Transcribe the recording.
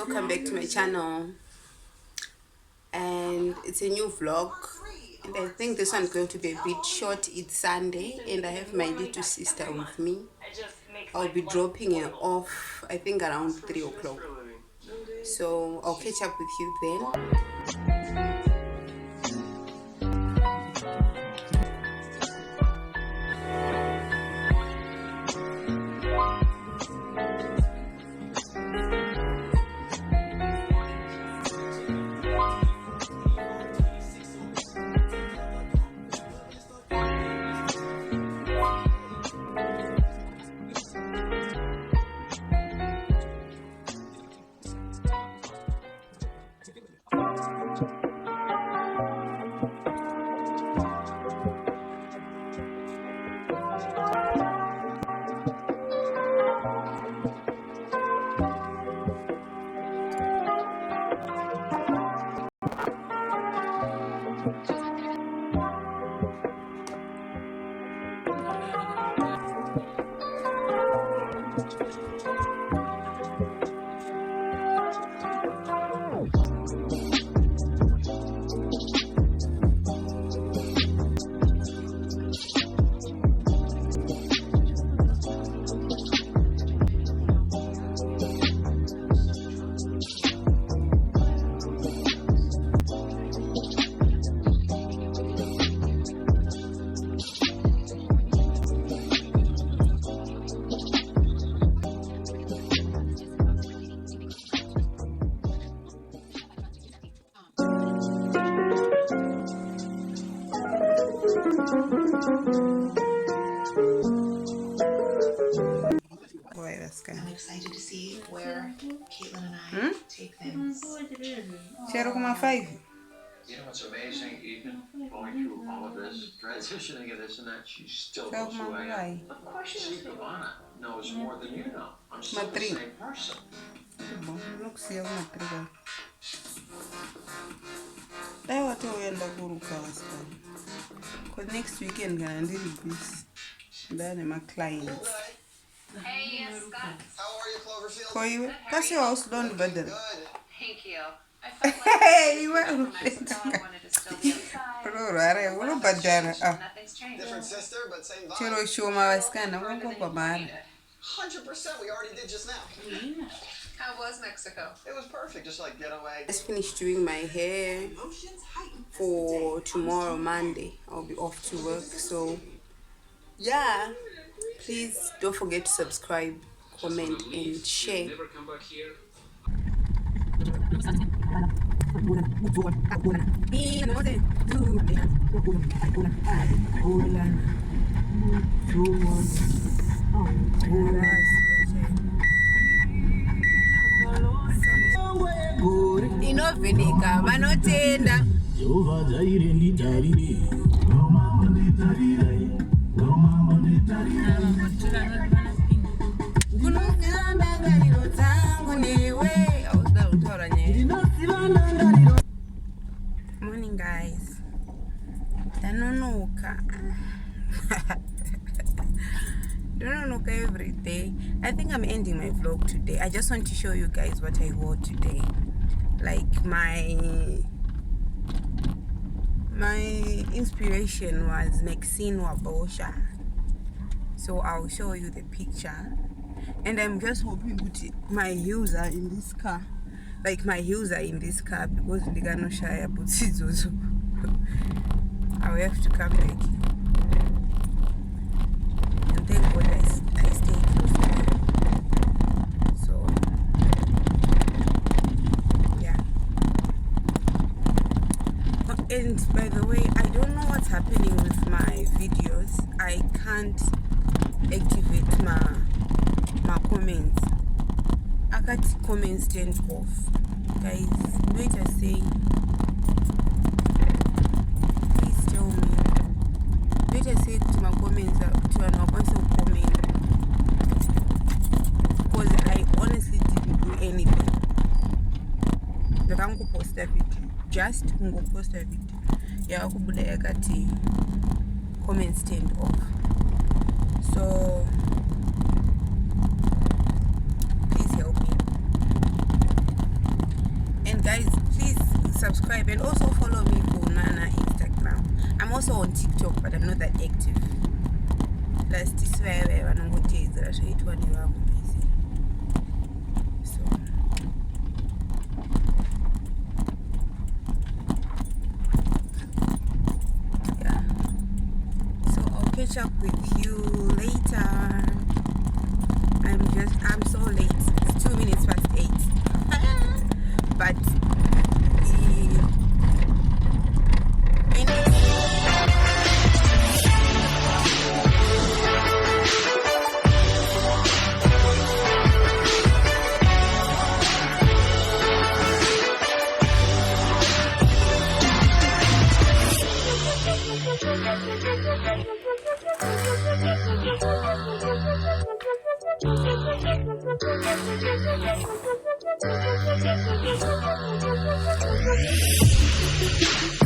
welcome back to my channel, and it's a new vlog, and I think this one's going to be a bit short. It's Sunday and I have my little sister with me. I'll be dropping her off I think around 3 o'clock, so I'll catch up with you then. I'm excited to see where Caitlin and I take things. 0.5. You know, it's amazing, even going through all of this, transitioning and this and that, she still knows who I am. Of course she knows. Ivana knows more than you know. I'm still the same person. Because next weekend I'm going to do this. Then I'm a client. Hey, Scott. How are you, Cloverfield? For you, because your house don't bother. Thank you. I felt like Hey, you were Mexico. I wanted to still be outside. Nothing's changed. Different sister, but same vibe. Chiro show my scan. I'm going to go 100%. We already did just now. How was Mexico? It was perfect, just like getaway. I just finished doing my hair for tomorrow, Monday. I'll be off to work, so yeah. Please don't forget to subscribe, comment, and share. Never come back here. Inovenika vanotenda. Morning, guys. Danonoka every day. I think I'm ending my vlog today. I just want to show you guys what I wore today. Like my inspiration was Maxine Wabosha. So I'll show you the picture. And I'm just hoping that my heels are in this car. Like my heels are in this car because they got no shy about it also. I will have to come back. And thank God I stay close to her. So yeah. And by the way, I don't know what's happening with my videos. I can't activate my comments. I got comments turned off. Guys, wait a say. Please tell me. Wait a say to my comments to an also comment. Because I honestly didn't do anything. Like I'm gonna post a video. Just I'm gonna post a video. Yeah, I got comments turned off. So please help me. can also follow me on Instagram. I'm also on TikTok, but I'm not that active. Last this way I don't go to it. So it one you busy. So yeah. So I'll catch up with you later. I'm so late. It's 2 minutes past 8. But Thank you.